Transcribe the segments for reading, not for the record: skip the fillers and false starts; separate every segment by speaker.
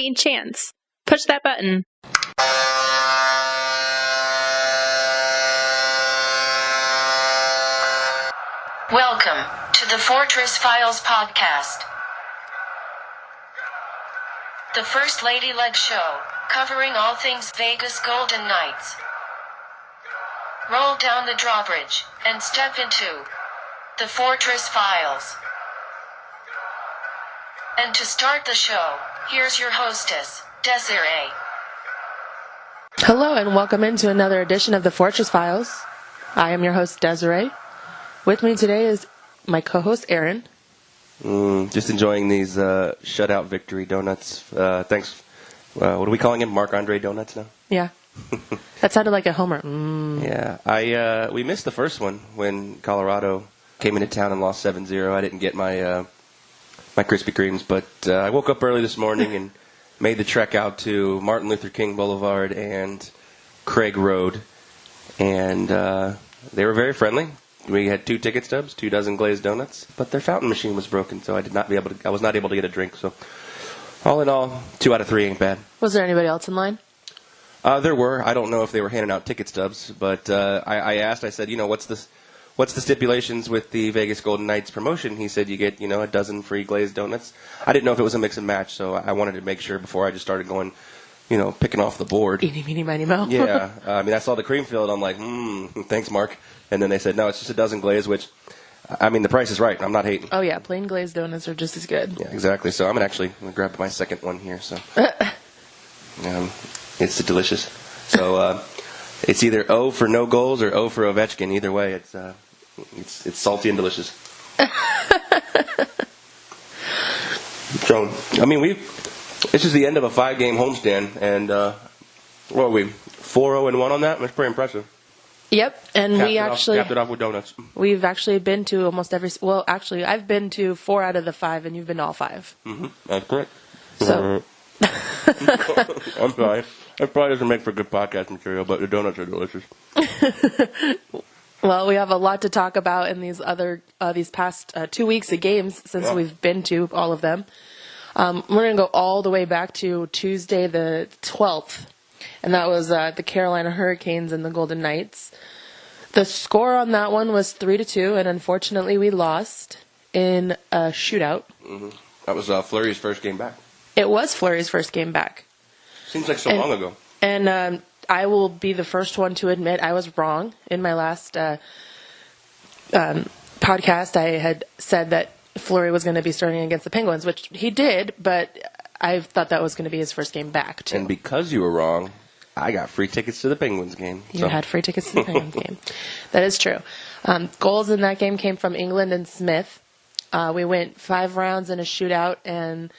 Speaker 1: Hey, Chance, push that button.
Speaker 2: Welcome to the Fortress Files podcast. The First Lady-led show, covering all things Vegas Golden Knights. Roll down the drawbridge and step into the Fortress Files. And to start the show, here's your hostess, Desiree.
Speaker 3: Hello and welcome into another edition of the Fortress Files. I am your host, Desiree. With me today is my co-host, Aaron.
Speaker 4: Just enjoying these shutout victory donuts. Thanks. What are we calling them? Marc-Andre donuts now?
Speaker 3: Yeah. That sounded like a homer.
Speaker 4: Yeah. We missed the first one when Colorado came into town and lost 7-0. I didn't get my my Krispy Kremes, but I woke up early this morning and made the trek out to Martin Luther King Boulevard and Craig Road, and they were very friendly. We had 2 ticket stubs, 2 dozen glazed donuts, but their fountain machine was broken, so I was not able to get a drink. So, all in all, 2 out of 3 ain't bad.
Speaker 3: Was there anybody else in line?
Speaker 4: There were. I don't know if they were handing out ticket stubs, but I asked. I said, what's the stipulations with the Vegas Golden Knights promotion? He said you get, a dozen free glazed donuts. I didn't know if it was a mix and match, so I wanted to make sure before I just started going, picking off the board.
Speaker 3: Eeny, meeny, miny, moe.
Speaker 4: Yeah. I saw the cream filled. I'm like, thanks, Mark. And then they said, no, it's just a dozen glazed, which, the price is right. I'm not hating.
Speaker 3: Oh, yeah. Plain glazed donuts are just as good.
Speaker 4: Yeah, exactly. So I'm going to grab my second one here. So it's delicious. So it's either O for no goals or O for Ovechkin. Either way, it's salty and delicious. So, this is the end of a 5-game homestand, and what are we, 4-0-1 on that? That's pretty impressive.
Speaker 3: Yep, and
Speaker 4: capped it off with donuts.
Speaker 3: We've actually been to almost every. Well, actually, I've been to 4 out of the 5, and you've been to all 5.
Speaker 4: Mm-hmm. That's correct.
Speaker 3: So,
Speaker 4: I'm sorry. That probably doesn't make for good podcast material, but the donuts are delicious.
Speaker 3: Well, we have a lot to talk about in these past 2 weeks of games since we've been to all of them. We're going to go all the way back to Tuesday the 12th. And that was the Carolina Hurricanes and the Golden Knights. The score on that one was 3-2, and unfortunately we lost in a shootout.
Speaker 4: Mm-hmm. That was Fleury's first game back.
Speaker 3: It was Fleury's first game back.
Speaker 4: Seems like so long ago.
Speaker 3: And I will be the first one to admit I was wrong. In my last podcast, I had said that Fleury was going to be starting against the Penguins, which he did, but I thought that was going to be his first game back, too.
Speaker 4: And because you were wrong, I got free tickets to the Penguins game.
Speaker 3: You had free tickets to the Penguins game. That is true. Goals in that game came from England and Smith. We went 5 rounds in a shootout, and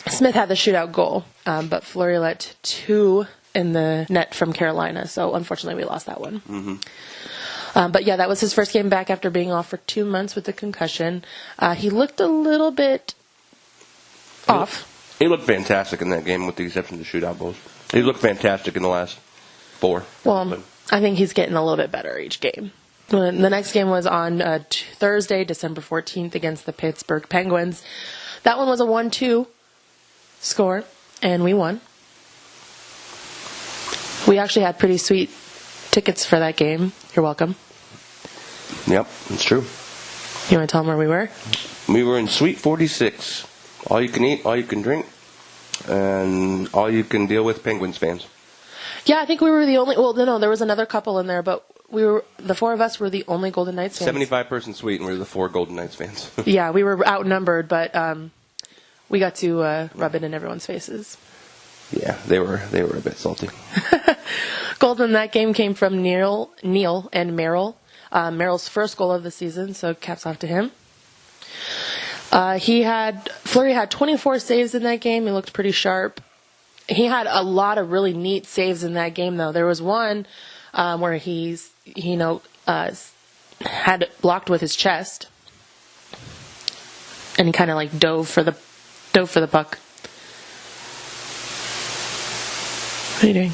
Speaker 3: Smith had the shootout goal, but Fleury let 2 in the net from Carolina, so unfortunately we lost that one.
Speaker 4: Mm-hmm.
Speaker 3: But yeah, that was his first game back after being off for 2 months with a concussion. He looked a little bit off.
Speaker 4: He looked fantastic in that game with the exception of the shootout goals. He looked fantastic in the last 4.
Speaker 3: Well, I think he's getting a little bit better each game. The next game was on Thursday, December 14th against the Pittsburgh Penguins. That one was a 1-2 score, and we won. We actually had pretty sweet tickets for that game. You're welcome.
Speaker 4: Yep, it's true.
Speaker 3: You want to tell them where we were?
Speaker 4: We were in Suite 46. All you can eat, all you can drink, and all you can deal with Penguins fans.
Speaker 3: Yeah, I think we were the only. Well, no, there was another couple in there, but the 4 of us were the only Golden Knights fans.
Speaker 4: 75-person suite, and we were the 4 Golden Knights fans.
Speaker 3: Yeah, we were outnumbered, but we got to rub it in everyone's faces.
Speaker 4: Yeah, they were a bit salty.
Speaker 3: Goals in that game came from Neil and Merrill. Merrill's first goal of the season, so caps off to him. Fleury had 24 saves in that game. He looked pretty sharp. He had a lot of really neat saves in that game, though. There was one where he's, had it blocked with his chest, and he kind of dove for the puck. What are you doing?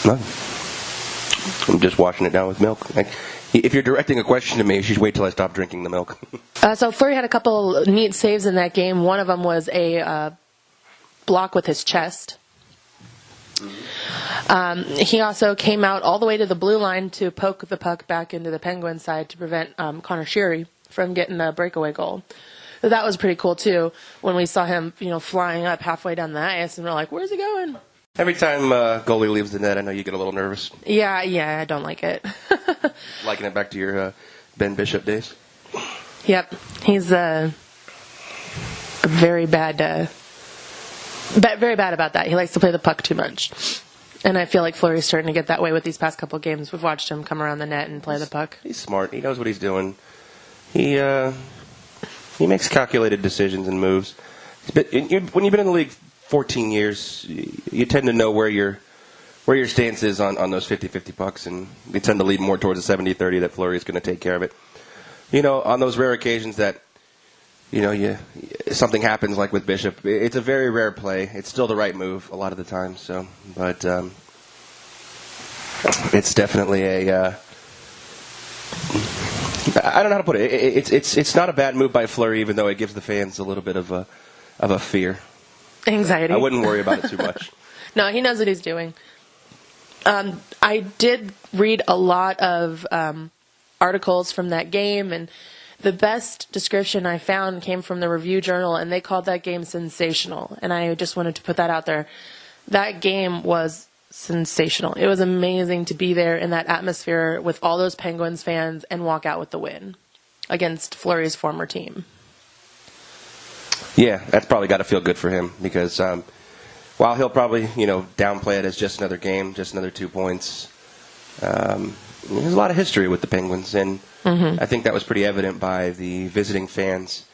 Speaker 4: Nothing. I'm just washing it down with milk. If you're directing a question to me, you should wait till I stop drinking the milk.
Speaker 3: So Fleury had a couple neat saves in that game. One of them was a block with his chest. He also came out all the way to the blue line to poke the puck back into the Penguins side to prevent Connor Sheary from getting a breakaway goal. So that was pretty cool too. When we saw him, flying up halfway down the ice, and we're like, "Where's he going?"
Speaker 4: Every time goalie leaves the net, I know you get a little nervous.
Speaker 3: Yeah, I don't like it.
Speaker 4: Liking it back to your Ben Bishop days.
Speaker 3: Yep, he's very bad. Very bad about that. He likes to play the puck too much. And I feel like Fleury's starting to get that way with these past couple games. We've watched him come around the net and play the puck.
Speaker 4: He's smart. He knows what he's doing. He makes calculated decisions and moves. When you've been in the league 14 years, you tend to know where your stance is on those 50-50 pucks, and you tend to lead more towards the 70-30 that Fleury is going to take care of it. On those rare occasions that something happens like with Bishop, it's a very rare play. It's still the right move a lot of the time. So, but it's definitely a. I don't know how to put it. It's not a bad move by Fleury, even though it gives the fans a little bit of a fear.
Speaker 3: Anxiety.
Speaker 4: I wouldn't worry about it too much.
Speaker 3: No, he knows what he's doing. I did read a lot of articles from that game, and the best description I found came from the Review Journal, and they called that game sensational. And I just wanted to put that out there. That game was sensational. It was amazing to be there in that atmosphere with all those Penguins fans and walk out with the win against Fleury's former team.
Speaker 4: Yeah, that's probably got to feel good for him because while he'll probably downplay it as just another game, just another 2 points, there's a lot of history with the Penguins, and I think that was pretty evident by the visiting fans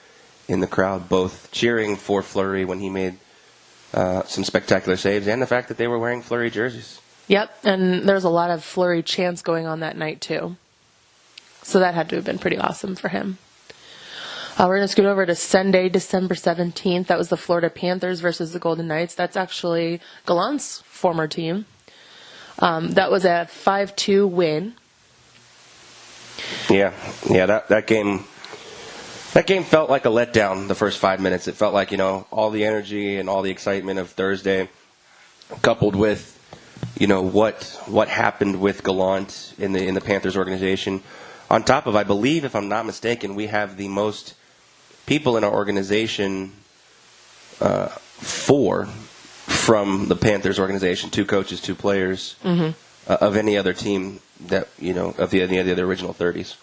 Speaker 4: in the crowd, both cheering for Fleury when he made some spectacular saves, and the fact that they were wearing Fleury jerseys.
Speaker 3: Yep, and there was a lot of Fleury chants going on that night too. So that had to have been pretty awesome for him. We're going to scoot over to Sunday, December 17th. That was the Florida Panthers versus the Golden Knights. That's actually Gallant's former team. That was a 5-2 win.
Speaker 4: Yeah, that game felt like a letdown the first 5 minutes. It felt like, all the energy and all the excitement of Thursday coupled with, what happened with Gallant in the Panthers organization. On top of, I believe, if I'm not mistaken, we have the most people in our organization, 4 from the Panthers organization, 2 coaches, 2 players, of any other team that, of any of the original 30s.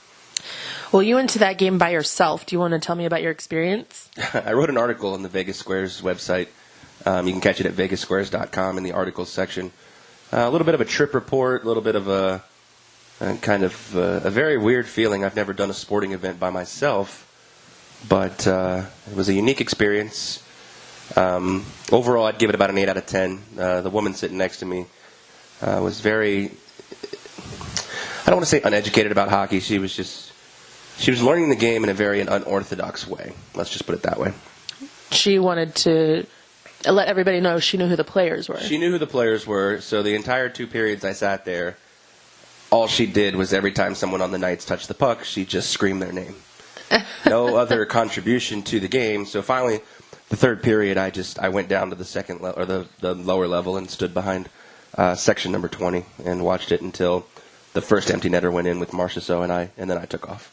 Speaker 3: Well, you went to that game by yourself. Do you want to tell me about your experience?
Speaker 4: I wrote an article on the Vegas Squares website. You can catch it at vegassquares.com in the articles section. A little bit of a trip report, a little bit of a very weird feeling. I've never done a sporting event by myself, but it was a unique experience. Overall, I'd give it about an 8 out of 10. The woman sitting next to me was very, I don't want to say uneducated about hockey. She was learning the game in a very unorthodox way. Let's just put it that way.
Speaker 3: She wanted to let everybody know she knew who the players were.
Speaker 4: She knew who the players were, so the entire 2 periods I sat there, all she did was every time someone on the Knights touched the puck, she just screamed their name. No other contribution to the game. So finally, the 3rd period, I went down to the second or the lower level and stood behind section number 20 and watched it until the first empty netter went in with Marchessault and then I took off.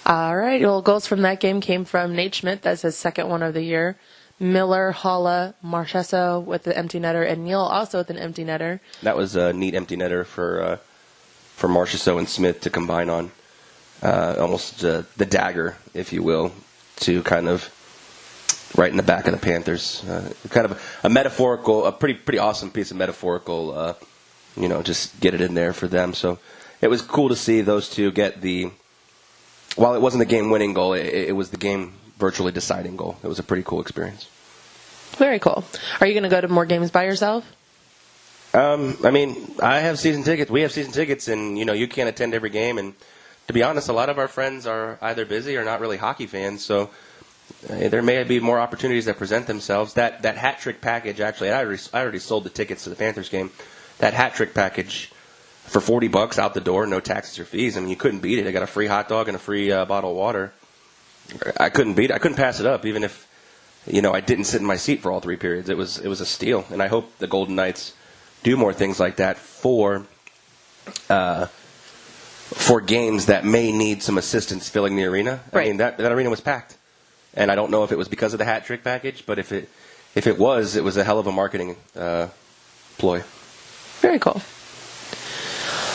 Speaker 3: All right. Well, goals from that game came from Nate Schmidt. That's his second one of the year. Miller, Haula, Marchessault with the empty netter, and Neal also with an empty netter. That was a neat empty netter for Marchessault and Smith to combine on. Almost the dagger, if you will, to kind of right in the back of the Panthers. Kind of a metaphorical, a pretty awesome piece of metaphorical, just get it in there for them. So it was cool to see those two get while it wasn't the game-winning goal, it was the game virtually deciding goal. It was a pretty cool experience. Very cool. Are you going to go to more games by yourself?
Speaker 4: I have season tickets. We have season tickets, and, you can't attend every game. And to be honest, a lot of our friends are either busy or not really hockey fans. So there may be more opportunities that present themselves. That hat trick package, actually, I already sold the tickets to the Panthers game. That hat trick package for $40 out the door, no taxes or fees. I mean, you couldn't beat it. I got a free hot dog and a free bottle of water. I couldn't beat it. I couldn't pass it up, even if, I didn't sit in my seat for all 3 periods. It was a steal, and I hope the Golden Knights do more things like that for games that may need some assistance filling the arena.
Speaker 3: Right.
Speaker 4: I mean, that arena was packed, and I don't know if it was because of the hat trick package, but if it was a hell of a marketing ploy.
Speaker 3: Very cool.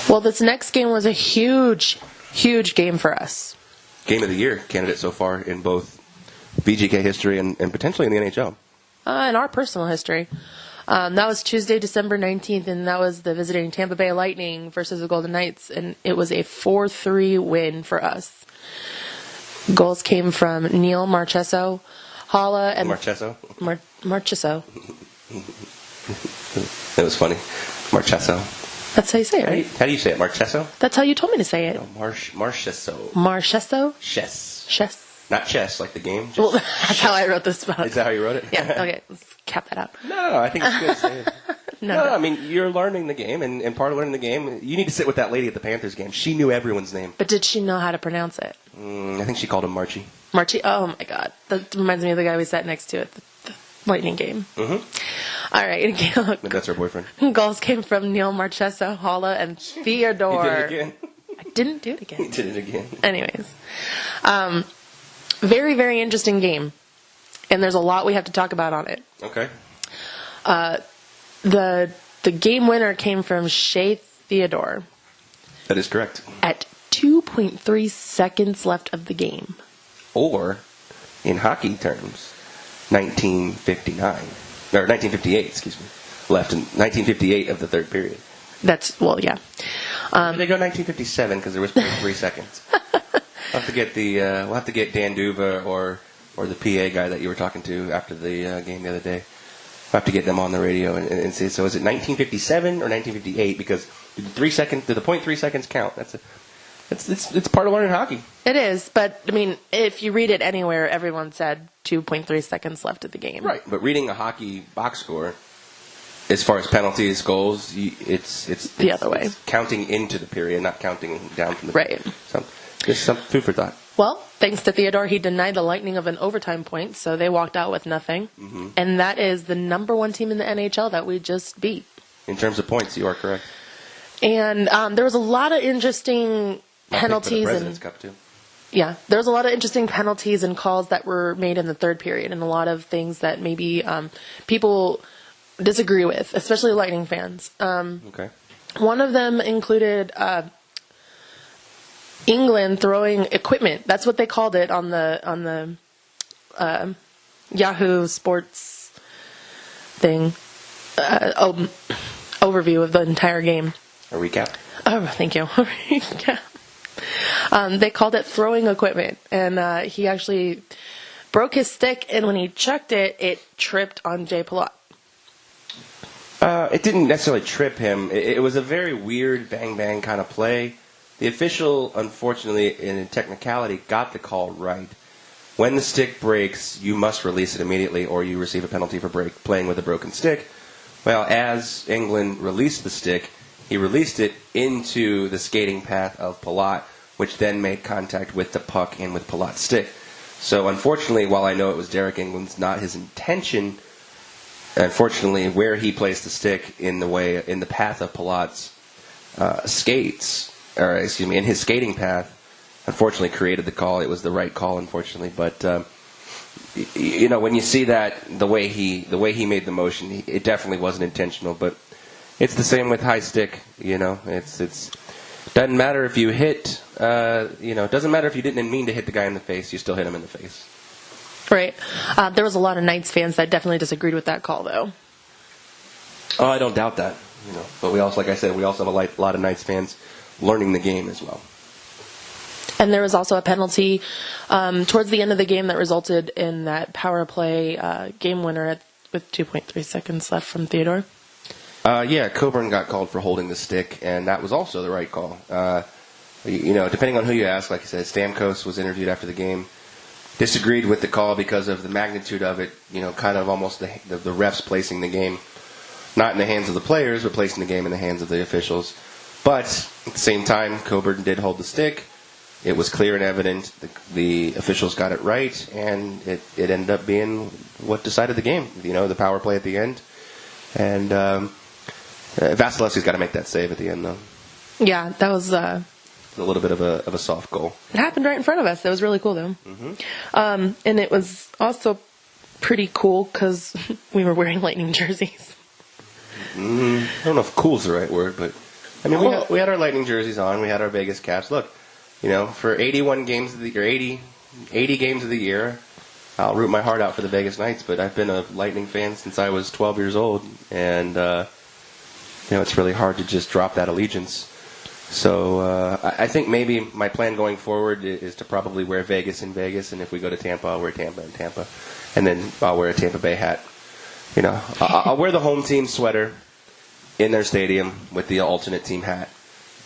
Speaker 3: Well, this next game was a huge, huge game for us.
Speaker 4: Game of the year candidate so far in both VGK history and potentially in the NHL.
Speaker 3: In our personal history. That was Tuesday, December 19th, and that was the visiting Tampa Bay Lightning versus the Golden Knights, and it was a 4-3 win for us. Goals came from Neil Marchessault, Hala, and...
Speaker 4: Marchessault?
Speaker 3: Marchessault.
Speaker 4: That was funny. Marchessault.
Speaker 3: That's how you say it, right?
Speaker 4: How do you say it? Marchessault?
Speaker 3: That's how you told me to say it.
Speaker 4: No, Marchessault.
Speaker 3: Marchessault?
Speaker 4: Chess.
Speaker 3: Chess.
Speaker 4: Not chess, like the game.
Speaker 3: Well, that's how I wrote this about.
Speaker 4: Is that how you wrote it?
Speaker 3: Yeah, okay. Let's cap that out.
Speaker 4: No, I think it's good. Say it.
Speaker 3: No,
Speaker 4: I mean, you're learning the game, and part of learning the game, you need to sit with that lady at the Panthers game. She knew everyone's name.
Speaker 3: But did she know how to pronounce it?
Speaker 4: I think she called him Marchie.
Speaker 3: Marchie? Oh, my God. That reminds me of the guy we sat next to at the Lightning game.
Speaker 4: Mm-hmm.
Speaker 3: All right.
Speaker 4: That's her boyfriend.
Speaker 3: Goals came from Neil Marchessault, Hala, and Theodore.
Speaker 4: He did it again.
Speaker 3: I didn't do it again.
Speaker 4: He did it again.
Speaker 3: Anyways. Very, very interesting game. And there's a lot we have to talk about on it.
Speaker 4: Okay.
Speaker 3: The game winner came from Shea Theodore
Speaker 4: That is correct.
Speaker 3: at 2.3 seconds left of the game.
Speaker 4: Or, in hockey terms, 1959. Or 1958, excuse me. Left in 1958 of the third period.
Speaker 3: That's, well, yeah.
Speaker 4: They go 1957 because there was 3 seconds. We'll have to get Dan Duva or the PA guy that you were talking to after the game the other day. We'll have to get them on the radio and see. So is it 1957 or 1958? Because did the 0.3 seconds count? It's part of learning hockey.
Speaker 3: It is, but, I mean, if you read it anywhere, everyone said 2.3 seconds left of the game.
Speaker 4: Right, but reading a hockey box score, as far as penalties, goals, it's
Speaker 3: the other way.
Speaker 4: It's counting into the period, not counting down from the
Speaker 3: right.
Speaker 4: period. So, just some food for thought.
Speaker 3: Well, thanks to Theodore, he denied the Lightning of an overtime point, so they walked out with nothing. Mm-hmm. And that is the number 1 team in the NHL that we just beat.
Speaker 4: In terms of points, you are correct.
Speaker 3: And there was a lot of interesting penalties.
Speaker 4: For the President's Cup, too.
Speaker 3: Yeah, there was a lot of interesting penalties and calls that were made in the third period, and a lot of things that maybe people disagree with, especially Lightning fans.
Speaker 4: Okay.
Speaker 3: One of them included England throwing equipment. That's what they called it on the Yahoo Sports thing. Overview of the entire game.
Speaker 4: A recap?
Speaker 3: Oh, thank you. A recap. They called it throwing equipment, and he actually broke his stick, and when he chucked it, it tripped on Jay Palat.
Speaker 4: It didn't necessarily trip him. It was a very weird bang-bang kind of play. The official, unfortunately, in a technicality, got the call right. When the stick breaks, you must release it immediately, or you receive a penalty for playing with a broken stick. Well, as England released the stick, he released it into the skating path of Palat, which then made contact with the puck and with Palat's stick. So, unfortunately, while I know it was Derek England's not his intention, unfortunately, where he placed the stick in the path of Palat's in his skating path, unfortunately created the call. It was the right call, unfortunately. But when you see that the way he made the motion, it definitely wasn't intentional. But it's the same with high stick. It's doesn't matter if you hit. It doesn't matter if you didn't mean to hit the guy in the face. You still hit him in the face.
Speaker 3: Right. There was a lot of Knights fans that definitely disagreed with that call, though.
Speaker 4: Oh, I don't doubt that. But we also, like I said, have a lot of Knights fans learning the game as well.
Speaker 3: And there was also a penalty towards the end of the game that resulted in that power play game winner with 2.3 seconds left from Theodore.
Speaker 4: Coburn got called for holding the stick, and that was also the right call. Depending on who you ask, like I said, Stamkos was interviewed after the game, disagreed with the call because of the magnitude of it, kind of almost the refs placing the game, not in the hands of the players, but placing the game in the hands of the officials. But at the same time, Coburn did hold the stick. It was clear and evident. The officials got it right, and it ended up being what decided the game. The power play at the end. And Vasilevsky's got to make that save at the end, though.
Speaker 3: Yeah, that was
Speaker 4: a little bit of a soft goal.
Speaker 3: It happened right in front of us. That was really cool, though. And it was also pretty cool because we were wearing Lightning jerseys.
Speaker 4: I don't know if "cool's" the right word, but I mean, we had our Lightning jerseys on. We had our Vegas caps. Look, for 81 games of the year, 80 games of the year, I'll root my heart out for the Vegas Knights. But I've been a Lightning fan since I was 12 years old, and it's really hard to just drop that allegiance. So I think maybe my plan going forward is to probably wear Vegas in Vegas, and if we go to Tampa, I'll wear Tampa in Tampa, and then I'll wear a Tampa Bay hat. I'll wear the home team sweater in their stadium with the alternate team hat,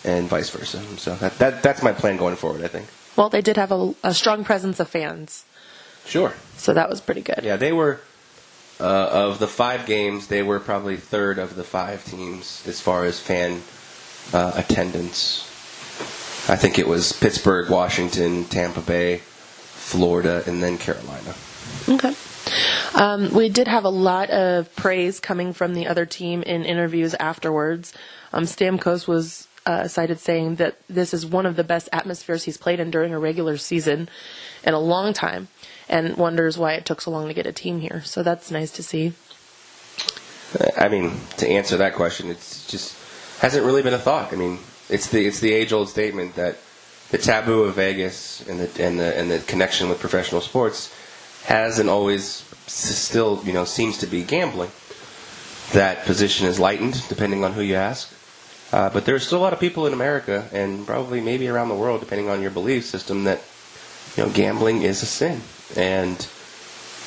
Speaker 4: and vice versa. So that's my plan going forward, I think.
Speaker 3: Well, they did have a strong presence of fans.
Speaker 4: Sure.
Speaker 3: So that was pretty good.
Speaker 4: Yeah, they were, of the 5 games, they were probably third of the 5 teams as far as fan attendance. I think it was Pittsburgh, Washington, Tampa Bay, Florida, and then Carolina.
Speaker 3: Okay. We did have a lot of praise coming from the other team in interviews afterwards. Stamkos was cited saying that this is one of the best atmospheres he's played in during a regular season in a long time, and wonders why it took so long to get a team here. So that's nice to see.
Speaker 4: I mean, to answer that question, it's just hasn't really been a thought. I mean, it's the age-old statement that the taboo of Vegas and the connection with professional sports hasn't always still seems to be gambling. That position is lightened depending on who you ask, but there's still a lot of people in America and probably maybe around the world, depending on your belief system, that gambling is a sin. And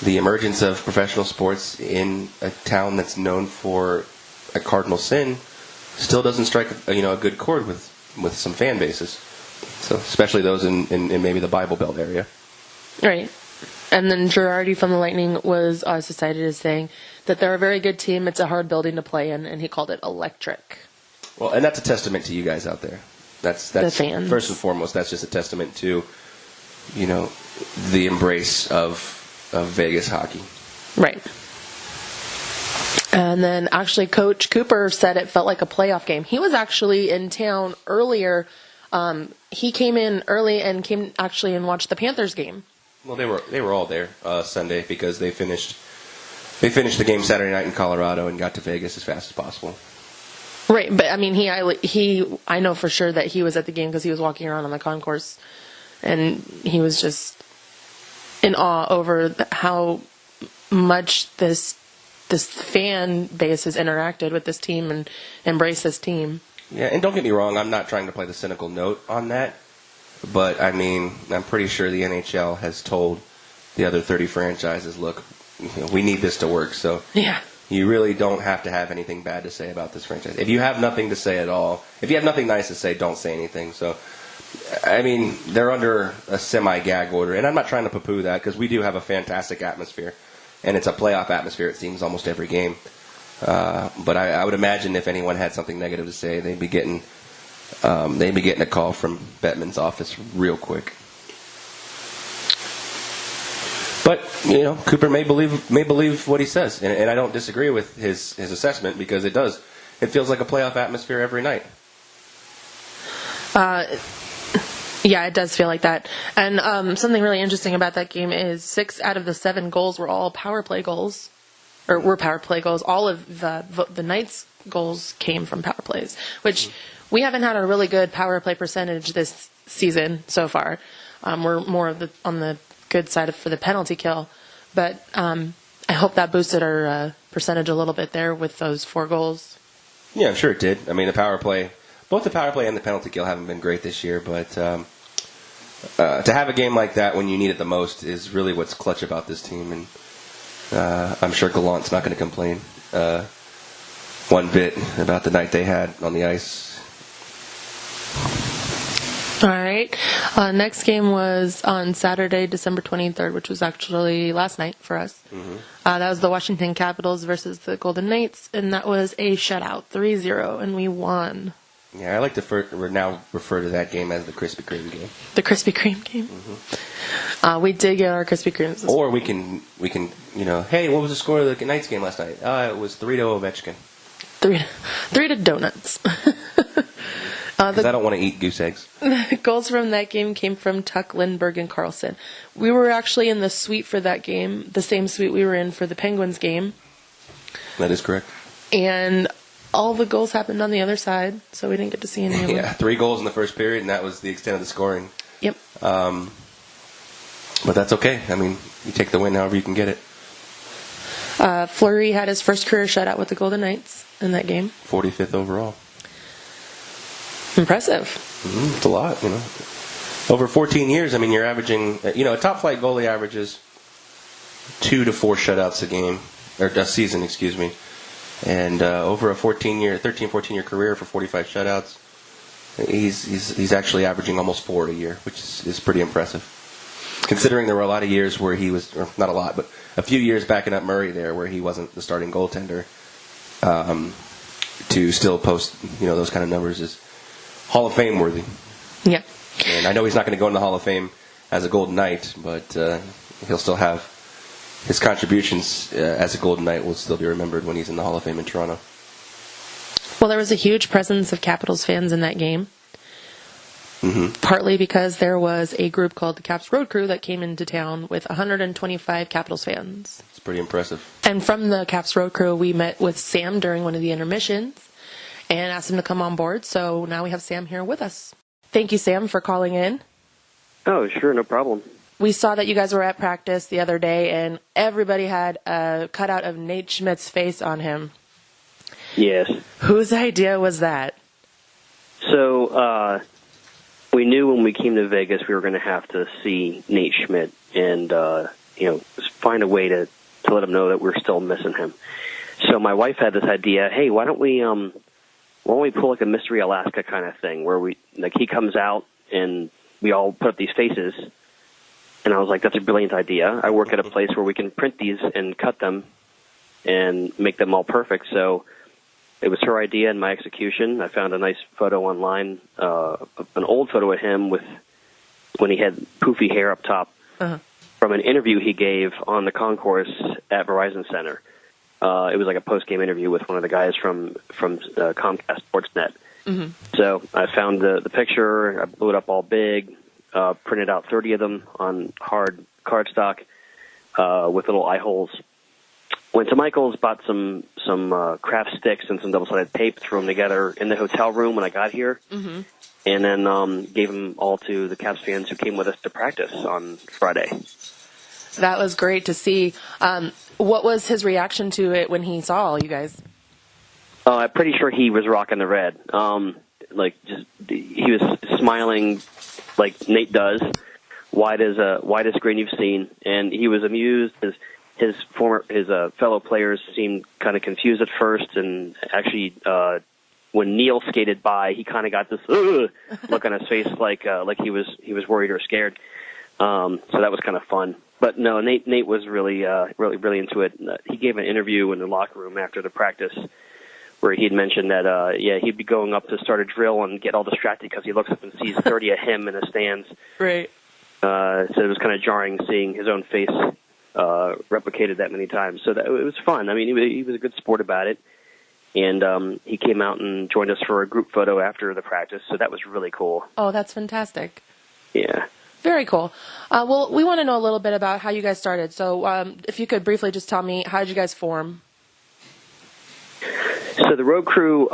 Speaker 4: the emergence of professional sports in a town that's known for a cardinal sin still doesn't strike a good chord with some fan bases. So especially those in maybe the Bible Belt area.
Speaker 3: Right. And then Girardi from the Lightning was cited as saying that they're a very good team. It's a hard building to play in, and he called it electric.
Speaker 4: Well, and that's a testament to you guys out there. That's
Speaker 3: the fans.
Speaker 4: First and foremost. That's just a testament to the embrace of Vegas hockey.
Speaker 3: Right. And then actually Coach Cooper said it felt like a playoff game. He was actually in town earlier. He came in early and came actually and watched the Panthers game.
Speaker 4: Well, they were all there Sunday because they finished the game Saturday night in Colorado and got to Vegas as fast as possible.
Speaker 3: Right, but I mean, I know for sure that he was at the game because he was walking around on the concourse, and he was just in awe over how much this fan base has interacted with this team and embraced this team.
Speaker 4: Yeah, and don't get me wrong, I'm not trying to play the cynical note on that. But, I mean, I'm pretty sure the NHL has told the other 30 franchises, look, we need this to work. So
Speaker 3: yeah.
Speaker 4: You really don't have to have anything bad to say about this franchise. If you have nothing to say at all, if you have nothing nice to say, don't say anything. So, I mean, they're under a semi-gag order. And I'm not trying to poo-poo that because we do have a fantastic atmosphere. And it's a playoff atmosphere, it seems, almost every game. But I would imagine if anyone had something negative to say, they'd be getting a call from Bettman's office real quick. But Cooper may believe what he says, and I don't disagree with his assessment because it does. It feels like a playoff atmosphere every night.
Speaker 3: Yeah, it does feel like that. And something really interesting about that game is 6 out of the 7 goals were all power play goals, or were power play goals. All of the Knights' goals came from power plays, which. We haven't had a really good power play percentage this season so far. We're more on the good side for the penalty kill, but I hope that boosted our percentage a little bit there with those 4 goals.
Speaker 4: Yeah, I'm sure it did. I mean, both the power play and the penalty kill haven't been great this year, but to have a game like that when you need it the most is really what's clutch about this team, and I'm sure Gallant's not going to complain one bit about the night they had on the ice.
Speaker 3: All right. Next game was on Saturday, December 23rd, which was actually last night for us. Mm-hmm. That was the Washington Capitals versus the Golden Knights, and that was a shutout, 3-0, and we won.
Speaker 4: Yeah, I like to now refer to that game as the Krispy Kreme game.
Speaker 3: The Krispy Kreme game. We did get our Krispy Kremes.
Speaker 4: Or we can, hey, what was the score of the Knights game last night? It was 3-0 Ovechkin.
Speaker 3: 3 to donuts.
Speaker 4: Because I don't want to eat goose eggs.
Speaker 3: The goals from that game came from Tuck, Lindbergh, and Carlson. We were actually in the suite for that game, the same suite we were in for the Penguins game.
Speaker 4: That is correct.
Speaker 3: And all the goals happened on the other side, so we didn't get to see any of them.
Speaker 4: Yeah, 3 goals in the first period, and that was the extent of the scoring.
Speaker 3: Yep.
Speaker 4: But that's okay. I mean, you take the win however you can get it.
Speaker 3: Fleury had his first career shutout with the Golden Knights in that game.
Speaker 4: 45th overall.
Speaker 3: Impressive.
Speaker 4: It's a lot, Over 14 years, I mean, you're averaging, a top-flight goalie averages 2 to 4 shutouts a game, or a season, excuse me. And over a 13-14-year career for 45 shutouts, he's actually averaging almost 4 a year, which is pretty impressive. Considering there were a lot of years where he was, or not a lot, but a few years backing up Murray there where he wasn't the starting goaltender, to still post, those kind of numbers is Hall of Fame worthy.
Speaker 3: Yeah.
Speaker 4: And I know he's not going to go in the Hall of Fame as a Golden Knight, but he'll still have his contributions as a Golden Knight will still be remembered when he's in the Hall of Fame in Toronto.
Speaker 3: Well, there was a huge presence of Capitals fans in that game. Partly because there was a group called the Caps Road Crew that came into town with 125 Capitals fans.
Speaker 4: It's pretty impressive.
Speaker 3: And from the Caps Road Crew, we met with Sam during one of the intermissions and asked him to come on board. So now we have Sam here with us. Thank you, Sam, for calling in.
Speaker 5: Oh, sure, no problem.
Speaker 3: We saw that you guys were at practice the other day, and everybody had a cutout of Nate Schmidt's face on him.
Speaker 5: Yes.
Speaker 3: Whose idea was that?
Speaker 5: So, we knew when we came to Vegas we were going to have to see Nate Schmidt and, find a way to let him know that we're still missing him. So my wife had this idea, hey, why don't we pull like a Mystery Alaska kind of thing where he comes out and we all put up these faces. And I was like, that's a brilliant idea. I work at a place where we can print these and cut them and make them all perfect. So it was her idea and my execution. I found a nice photo online, an old photo of him when he had poofy hair up top from an interview he gave on the concourse at Verizon Center. It was like a post-game interview with one of the guys from Comcast Sportsnet. So I found the picture, I blew it up all big, printed out 30 of them on hard cardstock with little eye holes. Went to Michael's, bought some craft sticks and some double-sided tape, threw them together in the hotel room when I got here, and then gave them all to the Caps fans who came with us to practice on Friday.
Speaker 3: That was great to see. What was his reaction to it when he saw all you guys?
Speaker 5: I'm pretty sure he was rocking the red. He was smiling like Nate does, widest grin you've seen, and he was amused. His fellow players seemed kind of confused at first, and actually, when Neil skated by, he kind of got this look on his face, like he was worried or scared. So that was kind of fun. But no, Nate was really into it. He gave an interview in the locker room after the practice, where he'd mentioned that he'd be going up to start a drill and get all distracted because he looks up and sees 30 of him in the stands.
Speaker 3: Right.
Speaker 5: So it was kind of jarring seeing his own face replicated that many times. So it was fun. I mean, he was a good sport about it. And he came out and joined us for a group photo after the practice, so that was really cool.
Speaker 3: Oh, that's fantastic.
Speaker 5: Yeah.
Speaker 3: Very cool. Well, we want to know a little bit about how you guys started. So if you could briefly just tell me, how did you guys form?
Speaker 5: So the road crew,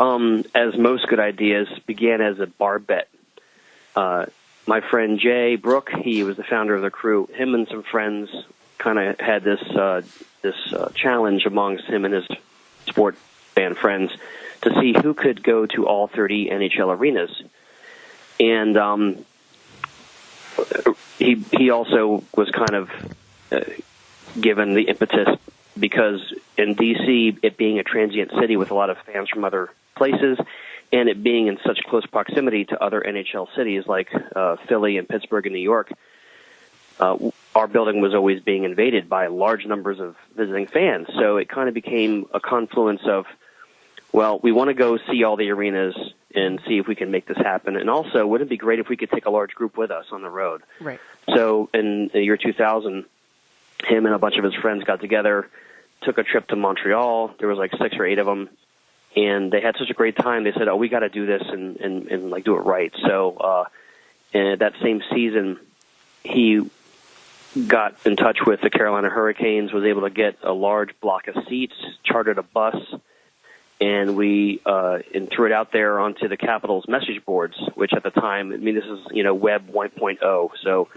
Speaker 5: as most good ideas, began as a bar bet. My friend Jay Brook, he was the founder of the crew. Him and some friends kind of had this challenge amongst him and his sport fan friends to see who could go to all 30 NHL arenas. And he also was kind of given the impetus because in D.C., it being a transient city with a lot of fans from other places, and it being in such close proximity to other NHL cities like Philly and Pittsburgh and New York, our building was always being invaded by large numbers of visiting fans. So it kind of became a confluence of, well, we want to go see all the arenas, and see if we can make this happen. And also, wouldn't it be great if we could take a large group with us on the road?
Speaker 3: Right.
Speaker 5: So in the year 2000, him and a bunch of his friends got together, took a trip to Montreal. There was like 6 or 8 of them, and they had such a great time. They said, "Oh, we got to do this and like do it right." So and that same season, he got in touch with the Carolina Hurricanes, was able to get a large block of seats, chartered a bus, and we and threw it out there onto the Capitals message boards, which at the time, I mean, this is, Web 1.0, so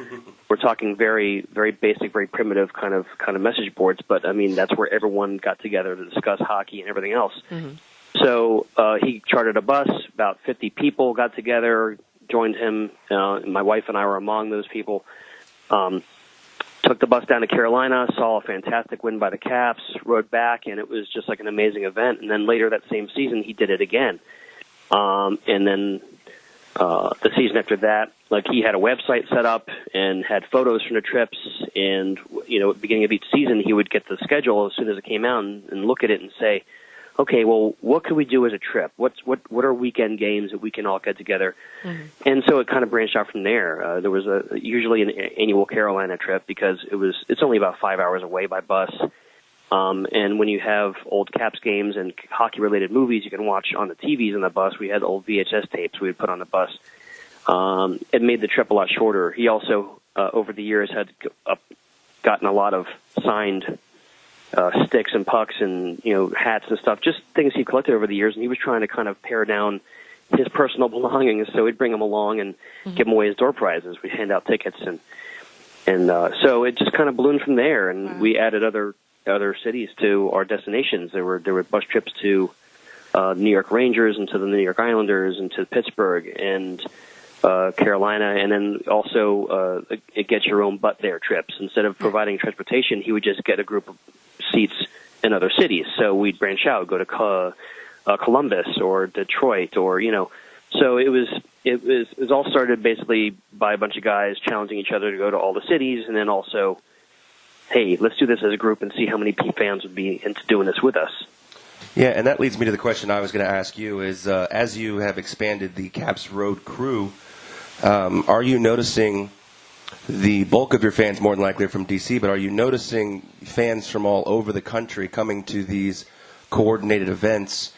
Speaker 5: we're talking very, very basic, very primitive kind of message boards, but I mean, that's where everyone got together to discuss hockey and everything else. Mm-hmm. So he chartered a bus, about 50 people got together, joined him, my wife and I were among those people. Took the bus down to Carolina, saw a fantastic win by the Caps, rode back, and it was just like an amazing event. And then later that same season, he did it again. And then the season after that, like, he had a website set up and had photos from the trips. And, at the beginning of each season, he would get the schedule as soon as it came out and look at it and say, okay, well, what could we do as a trip? What are weekend games that we can all get together? Mm-hmm. And so it kind of branched out from there. There was usually an annual Carolina trip because it's only about 5 hours away by bus. And when you have old Caps games and hockey-related movies you can watch on the TVs on the bus, we had old VHS tapes we would put on the bus. It made the trip a lot shorter. He also, over the years, had gotten a lot of signed sticks and pucks and, hats and stuff, just things he collected over the years, and he was trying to kind of pare down his personal belongings, so we'd bring him along and give him away as door prizes. We'd hand out tickets, and so it just kind of ballooned from there, and we added other cities to our destinations. There were bus trips to New York Rangers and to the New York Islanders and to Pittsburgh and Carolina, and then also it gets your own butt there trips. Instead of providing transportation, he would just get a group of seats in other cities. So we'd branch out, go to Columbus or Detroit, or So it was all started basically by a bunch of guys challenging each other to go to all the cities, and then also, hey, let's do this as a group and see how many fans would be into doing this with us.
Speaker 4: Yeah, and that leads me to the question I was going to ask you is, as you have expanded the Caps Road crew, are you noticing the bulk of your fans more than likely are from D.C., but are you noticing fans from all over the country coming to these coordinated events?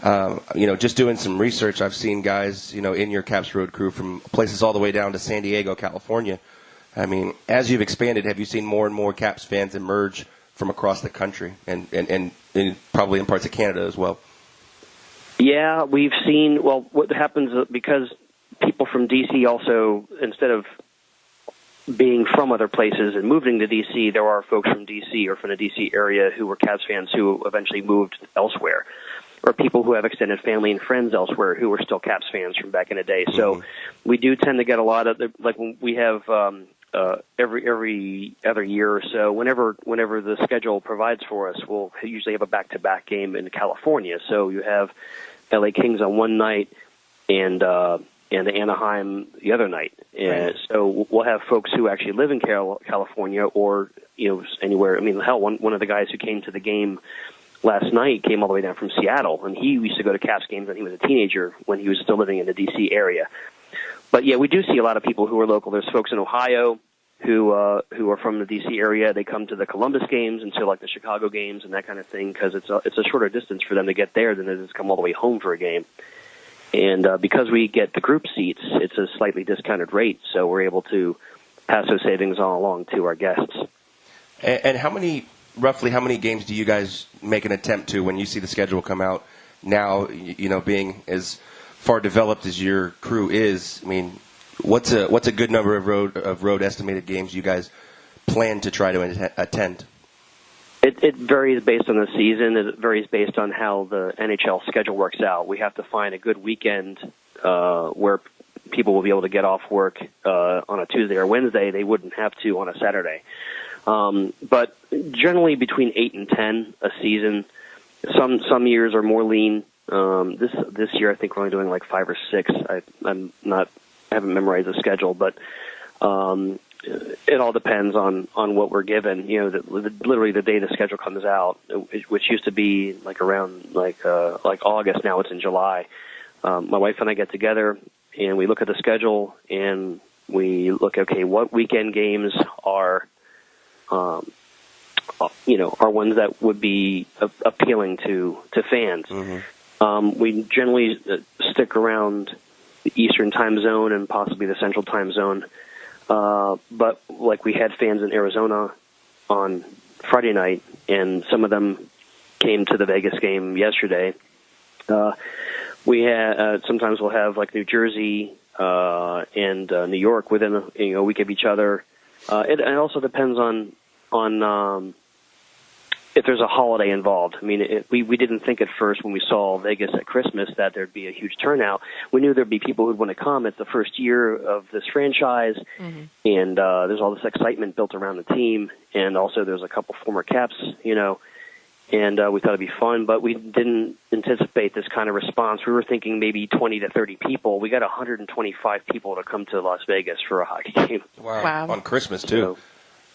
Speaker 4: Just doing some research, I've seen guys, in your Caps Road crew from places all the way down to San Diego, California. I mean, as you've expanded, have you seen more and more Caps fans emerge from across the country and probably in parts of Canada as well?
Speaker 5: Yeah, we've seen, well, what happens because people from D.C. also, instead of being from other places and moving to D.C., there are folks from D.C. or from the D.C. area who were Caps fans who eventually moved elsewhere, or people who have extended family and friends elsewhere who are still Caps fans from back in the day. So we do tend to get a lot of, like when we have every other year or so, whenever the schedule provides for us, we'll usually have a back-to-back game in California. So you have L.A. Kings on one night and Anaheim the other night. Right. So we'll have folks who actually live in California or anywhere. I mean, hell, one of the guys who came to the game last night came all the way down from Seattle, and he used to go to Caps games when he was a teenager, when he was still living in the D.C. area. But yeah, we do see a lot of people who are local. There's folks in Ohio who are from the D.C. area. They come to the Columbus games and to like the Chicago games and that kind of thing because it's a shorter distance for them to get there than it is to come all the way home for a game. And because we get the group seats, it's a slightly discounted rate, so we're able to pass those savings on along to our guests.
Speaker 4: And roughly how many games do you guys make an attempt to when you see the schedule come out now, being as far developed as your crew is? I mean, what's a good number of road estimated games you guys plan to try to attend?
Speaker 5: It varies based on the season. It varies based on how the NHL schedule works out. We have to find a good weekend where people will be able to get off work on a Tuesday or Wednesday. They wouldn't have to on a Saturday. But generally between 8 and 10 a season. Some years are more lean. This year I think we're only doing like 5 or 6. I haven't memorized the schedule, but it all depends on what we're given. Literally the day the schedule comes out, which used to be like around like August. Now it's in July. my wife and I get together and we look at the schedule and we look, okay, what weekend games are, are ones that would be appealing to fans. Mm-hmm. We generally stick around the Eastern time zone and possibly the Central time zone. But like we had fans in Arizona on Friday night, and some of them came to the Vegas game yesterday. We had sometimes we'll have like New Jersey and New York within a week of each other. It also depends on if there's a holiday involved. I mean, we didn't think at first when we saw Vegas at Christmas that there'd be a huge turnout. We knew there'd be people who'd want to come. It's the first year of this franchise, mm-hmm. and there's all this excitement built around the team, and also there's a couple former Caps, and we thought it'd be fun, but we didn't anticipate this kind of response. We were thinking maybe 20 to 30 people. We got 125 people to come to Las Vegas for a hockey game.
Speaker 4: Wow. On Christmas, too.
Speaker 5: So,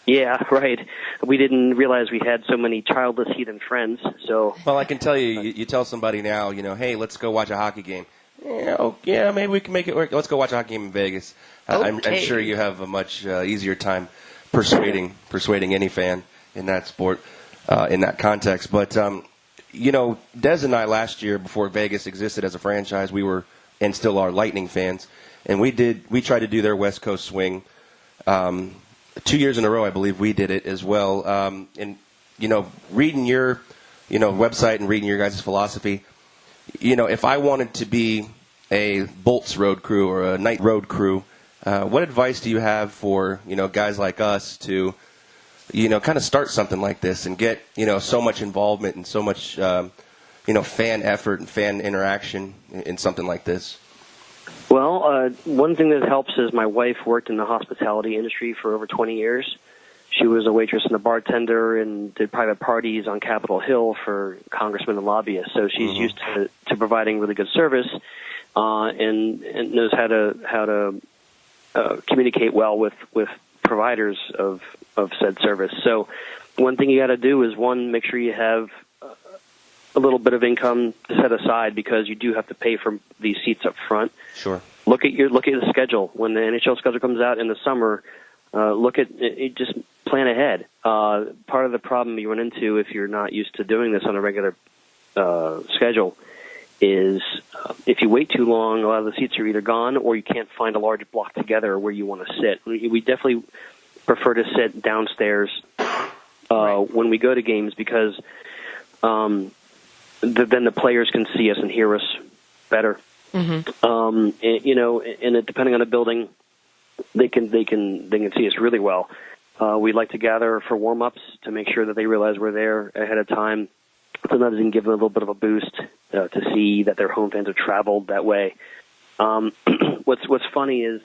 Speaker 5: yeah, right. We didn't realize we had so many childless heathen friends. So,
Speaker 4: well, I can tell you, you tell somebody now, hey, let's go watch a hockey game. Yeah, maybe we can make it work. Let's go watch a hockey game in Vegas.
Speaker 3: Okay.
Speaker 4: I'm sure you have a much easier time persuading any fan in that sport, in that context. But, Des and I last year, before Vegas existed as a franchise, we were and still are Lightning fans, and we tried to do their West Coast swing. 2 years in a row, I believe we did it as well. And reading your, website and reading your guys' philosophy, if I wanted to be a Bolts road crew or a Knight road crew, what advice do you have for, guys like us to, kind of start something like this and get, so much involvement and so much, fan effort and fan interaction in something like this?
Speaker 5: Well, one thing that helps is my wife worked in the hospitality industry for over 20 years. She was a waitress and a bartender and did private parties on Capitol Hill for congressmen and lobbyists. So she's mm-hmm. used to providing really good service and knows how to communicate well with providers of said service. So one thing you got to do is, one, make sure you have a little bit of income to set aside because you do have to pay for these seats up front.
Speaker 4: Sure.
Speaker 5: Look at the schedule. When the NHL schedule comes out in the summer, look at it, just plan ahead. Part of the problem you run into if you're not used to doing this on a regular schedule is if you wait too long, a lot of the seats are either gone or you can't find a large block together where you want to sit. We definitely prefer to sit downstairs when we go to games because then the players can see us and hear us better. Mm-hmm. And depending on the building, they can see us really well. We like to gather for warm-ups to make sure that they realize we're there ahead of time. Sometimes we can give them a little bit of a boost to see that their home fans have traveled that way. What's funny is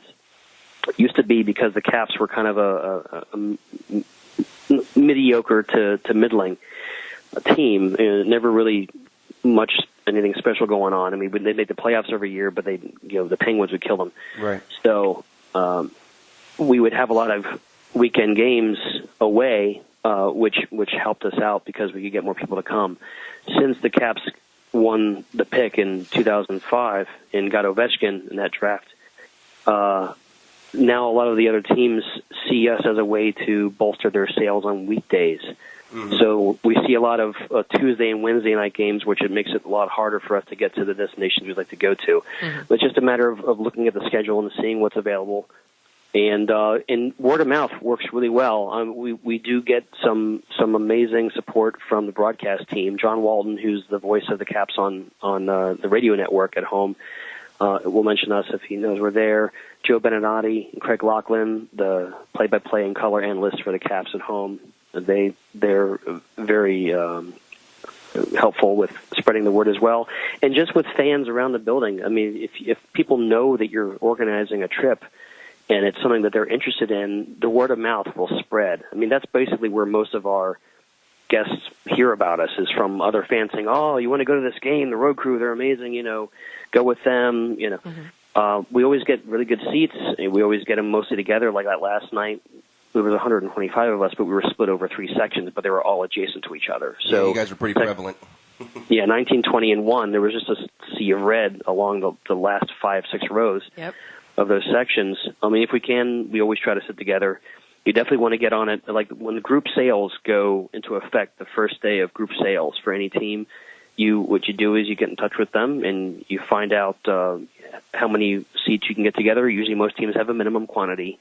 Speaker 5: it used to be because the Caps were kind of a mediocre to middling team, never really much anything special going on. I mean, they made the playoffs every year, but the Penguins would kill them.
Speaker 4: Right.
Speaker 5: So we would have a lot of weekend games away, which helped us out because we could get more people to come. Since the Caps won the pick in 2005 and got Ovechkin in that draft, now a lot of the other teams see us as a way to bolster their sales on weekdays. Mm-hmm. So we see a lot of Tuesday and Wednesday night games, which it makes it a lot harder for us to get to the destinations we'd like to go to. Mm-hmm. It's just a matter of looking at the schedule and seeing what's available. And word of mouth works really well. We do get some amazing support from the broadcast team. John Walton, who's the voice of the Caps on the radio network at home, will mention us if he knows we're there. Joe Beninati and Craig Laughlin, the play-by-play and color analysts for the Caps at home, they're very helpful with spreading the word as well. And just with fans around the building. I mean, if people know that you're organizing a trip and it's something that they're interested in, the word of mouth will spread. I mean, that's basically where most of our guests hear about us, is from other fans saying, "Oh, you want to go to this game? The road crew, they're amazing. Go with them." Mm-hmm. We always get really good seats. And we always get them mostly together. Like that last night, there was 125 of us, but we were split over 3 sections, but they were all adjacent to each other. So
Speaker 4: you guys are pretty prevalent.
Speaker 5: Yeah, 19, 20, and 1. There was just a sea of red along the last 5-6 rows of those sections. I mean, if we can, we always try to sit together. You definitely want to get on it. Like when the group sales go into effect, the first day of group sales for any team, what you do is you get in touch with them and you find out how many seats you can get together. Usually most teams have a minimum quantity.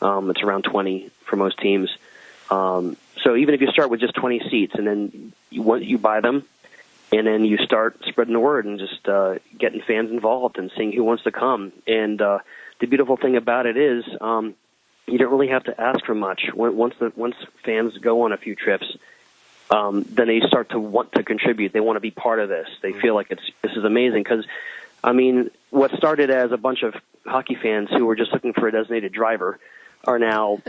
Speaker 5: It's around 20 for most teams. So even if you start with just 20 seats and then you buy them, and then you start spreading the word and just getting fans involved and seeing who wants to come. And the beautiful thing about it is you don't really have to ask for much. Once fans go on a few trips, then they start to want to contribute. They want to be part of this. They feel like this is amazing because, I mean, what started as a bunch of hockey fans who were just looking for a designated driver are now,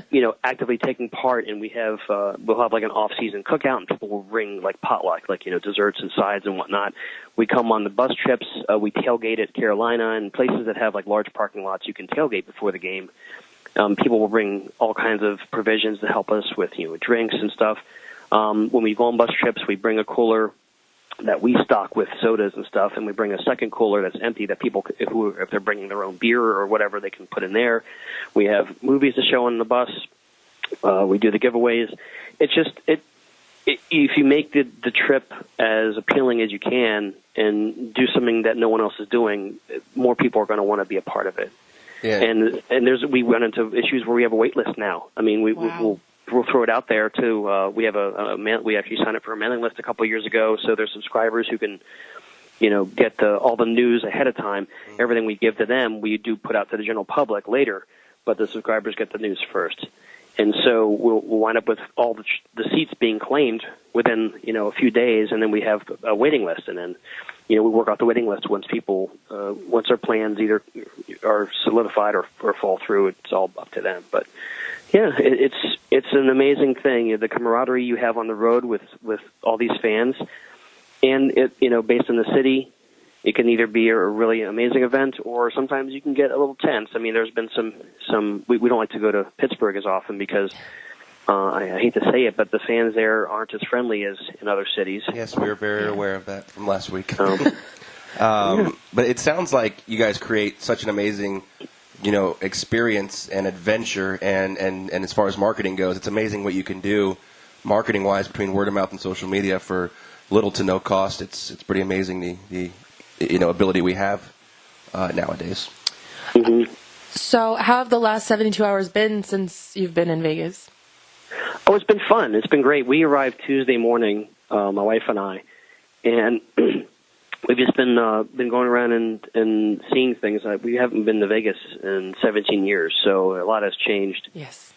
Speaker 5: actively taking part, and we'll have like an off-season cookout, and people will bring like potluck, like, desserts and sides and whatnot. We come on the bus trips, we tailgate at Carolina, and places that have like large parking lots, you can tailgate before the game. People will bring all kinds of provisions to help us with, drinks and stuff. When we go on bus trips, we bring a cooler that we stock with sodas and stuff, and we bring a second cooler that's empty that people, if they're bringing their own beer or whatever, they can put in there. We have movies to show on the bus. We do the giveaways. It's just if you make the trip as appealing as you can and do something that no one else is doing, more people are going to want to be a part of it. Yeah. And we run into issues where we have a wait list now. I mean, we'll throw it out there too. We have we actually signed up for a mailing list a couple of years ago, so there's subscribers who can, get all the news ahead of time. Mm-hmm. Everything we give to them, we do put out to the general public later, but the subscribers get the news first. And so we'll wind up with all the seats being claimed within, a few days, and then we have a waiting list, and then, we work out the waiting list once our plans either are solidified or fall through. It's all up to them, but. Yeah, it's an amazing thing. The camaraderie you have on the road with all these fans, and based in the city, it can either be a really amazing event, or sometimes you can get a little tense. I mean, there's been some. We don't like to go to Pittsburgh as often because I hate to say it, but the fans there aren't as friendly as in other cities.
Speaker 4: Yes, we were very aware of that from last week. But it sounds like you guys create such an amazing experience and adventure, and as far as marketing goes, it's amazing what you can do marketing-wise between word of mouth and social media for little to no cost. It's pretty amazing the ability we have nowadays.
Speaker 5: Mm-hmm.
Speaker 3: So how have the last 72 hours been since you've been in Vegas?
Speaker 5: Oh, it's been fun. It's been great. We arrived Tuesday morning, my wife and I, and we've just been going around and seeing things. We haven't been to Vegas in 17 years, so a lot has changed.
Speaker 3: Yes.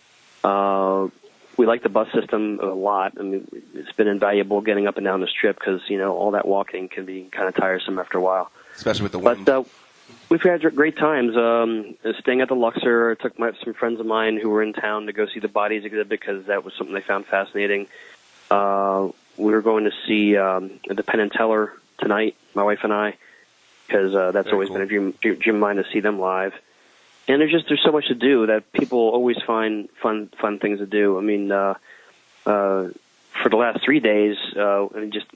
Speaker 5: We like the bus system a lot. I mean, it's been invaluable getting up and down the strip because, all that walking can be kind of tiresome after a while.
Speaker 4: Especially with the wind.
Speaker 5: But we've had great times. Staying at the Luxor, I took some friends of mine who were in town to go see the Bodies exhibit because that was something they found fascinating. We were going to see the Penn and Teller tonight, my wife and I, because that's Very always cool. been a dream of mine to see them live. And there's so much to do that people always find fun things to do. I mean, for the last 3 days, just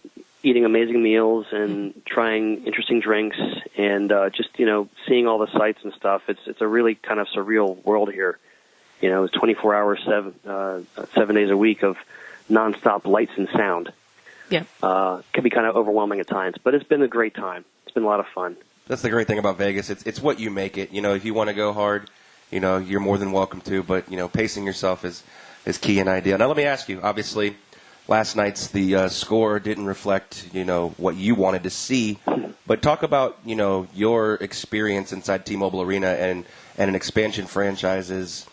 Speaker 5: eating amazing meals and trying interesting drinks and just seeing all the sights and stuff. It's a really kind of surreal world here. It's 24 hours, 7 days a week of nonstop lights and sound.
Speaker 3: Yeah.
Speaker 5: Can be kind of overwhelming at times, but it's been a great time. It's been a lot of fun.
Speaker 4: That's the great thing about Vegas. It's what you make it. If you want to go hard, you're more than welcome to, but, pacing yourself is key and ideal. Now, let me ask you, obviously, last night's the score didn't reflect, what you wanted to see, but talk about, your experience inside T-Mobile Arena and an expansion franchise's,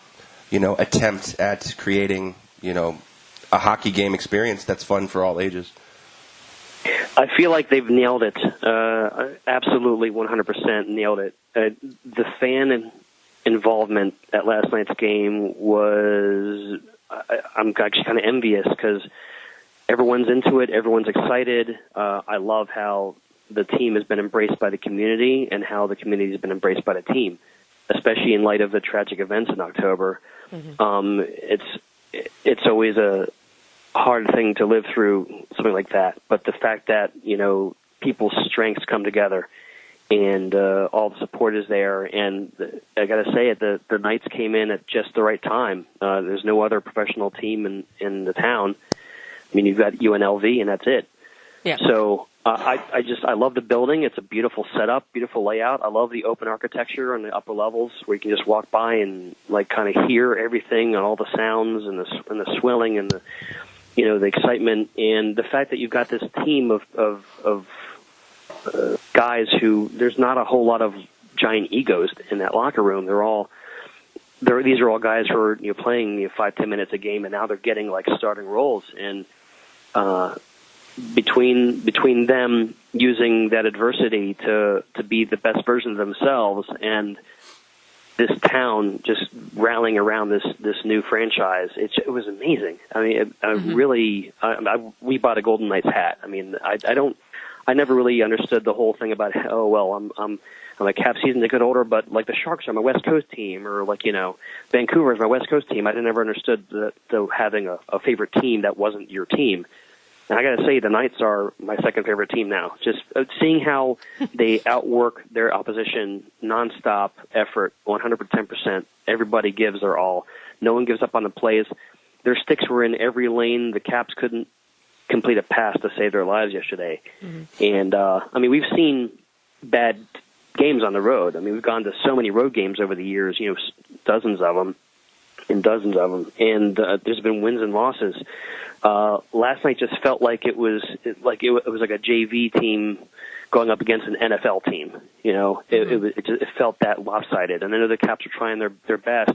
Speaker 4: attempt at creating, a hockey game experience that's fun for all ages.
Speaker 5: I feel like they've nailed it. Absolutely 100% nailed it. The fan involvement at last night's game was, I'm actually kind of envious because everyone's into it. Everyone's excited. I love how the team has been embraced by the community and how the community has been embraced by the team, especially in light of the tragic events in October. Mm-hmm. It's always hard thing to live through something like that. But the fact that, people's strengths come together and all the support is there. And I got to say it, the Knights came in at just the right time. There's no other professional team in the town. I mean, you've got UNLV, and that's it.
Speaker 3: Yeah.
Speaker 5: So I love the building. It's a beautiful setup, beautiful layout. I love the open architecture on the upper levels where you can just walk by and kind of hear everything and all the sounds and the swelling and the excitement, and the fact that you've got this team of guys who there's not a whole lot of giant egos in that locker room. These are all guys who are playing 5-10 minutes a game, and now they're getting starting roles. And between them using that adversity to be the best version of themselves, and this town just rallying around this new franchise, it was amazing. I mean, we bought a Golden Knights hat. I mean, I never really understood the whole thing about, I'm a Cap season ticket holder, but the Sharks are my West Coast team, or Vancouver is my West Coast team. I never understood the having a favorite team that wasn't your team. And I got to say, the Knights are my second favorite team now. Just seeing how they outwork their opposition, nonstop effort, 110%. Everybody gives their all. No one gives up on the plays. Their sticks were in every lane. The Caps couldn't complete a pass to save their lives yesterday. Mm-hmm. And we've seen bad games on the road. I mean, we've gone to so many road games over the years, dozens of them. And there's been wins and losses. Last night just felt like it was like a JV team going up against an NFL team. It felt that lopsided. And I know the Caps are trying their best.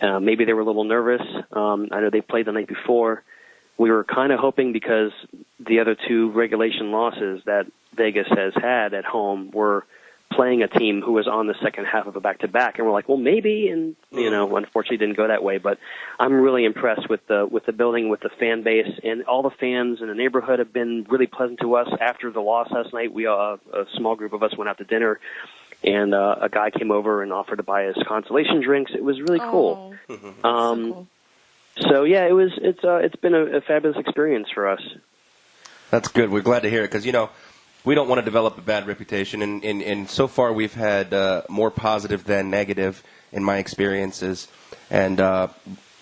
Speaker 5: Maybe they were a little nervous. I know they played the night before. We were kind of hoping, because the other two regulation losses that Vegas has had at home were playing a team who was on the second half of a back-to-back, and we're like, well, maybe, and unfortunately, didn't go that way. But I'm really impressed with the building, with the fan base, and all the fans in the neighborhood have been really pleasant to us. After the loss last night, a small group of us went out to dinner, and a guy came over and offered to buy us consolation drinks. It was really cool.
Speaker 3: So cool.
Speaker 5: So yeah, it's been a fabulous experience for us.
Speaker 4: That's good. We're glad to hear it, because we don't want to develop a bad reputation, and so far we've had more positive than negative in my experiences. And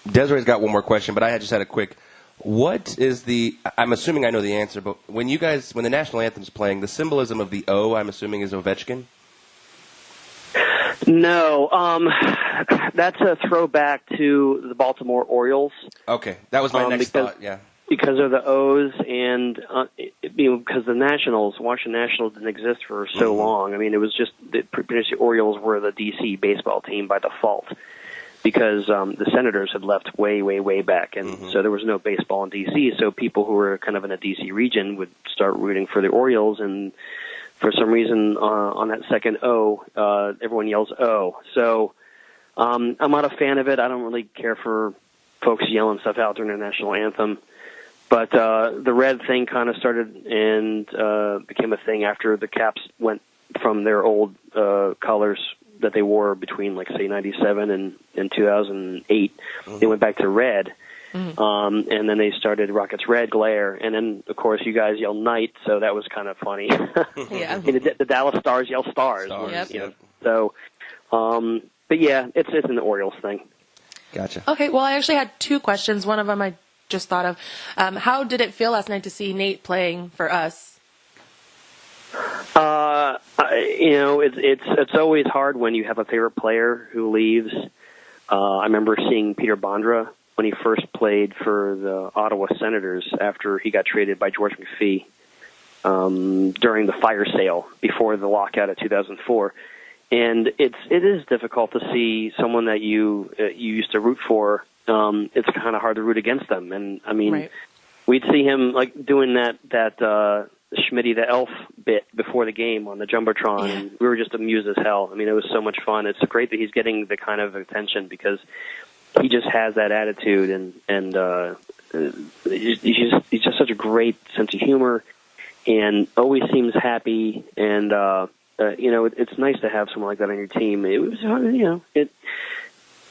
Speaker 4: Desiree's got one more question, but I just had a quick. What is I'm assuming I know the answer, but when the national anthem's playing, the symbolism of the O, I'm assuming, is Ovechkin?
Speaker 5: No, that's a throwback to the Baltimore Orioles.
Speaker 4: Okay, that was my next thought, yeah.
Speaker 5: Because of the O's, and because the Nationals, Washington Nationals, didn't exist for so long. I mean, it was just the Orioles were the D.C. baseball team by default, because the Senators had left way, way, way back, and so there was no baseball in D.C. So people who were kind of in a D.C. region would start rooting for the Orioles, and for some reason on that second O, everyone yells O. So I'm not a fan of it. I don't really care for folks yelling stuff out during the national anthem. But the red thing kind of started and became a thing after the Caps went from their old colors that they wore between, say, 97 and 2008. They went back to red. And then they started Rockets Red Glare. And then, of course, you guys yelled Night, so that was kind of funny.
Speaker 3: Yeah.
Speaker 5: The Dallas Stars yell Stars.
Speaker 3: Yep.
Speaker 5: So, but yeah, it's an Orioles thing.
Speaker 4: Gotcha.
Speaker 3: Okay, well, I actually had two questions. One of them I just thought of. How did it feel last night to see Nate playing for us?
Speaker 5: It's always hard when you have a favorite player who leaves. I remember seeing Peter Bondra when he first played for the Ottawa Senators after he got traded by George McPhee during the fire sale before the lockout of 2004. And it is difficult to see someone that you used to root for. It's kind of hard to root against them. And I mean,
Speaker 3: right.
Speaker 5: We'd see him doing that Schmitty the Elf bit before the game on the Jumbotron, and we were just amused as hell. I mean, it was so much fun. It's great that he's getting the kind of attention because he just has that attitude, and he's just such a great sense of humor, and always seems happy. And it's nice to have someone like that on your team. It was,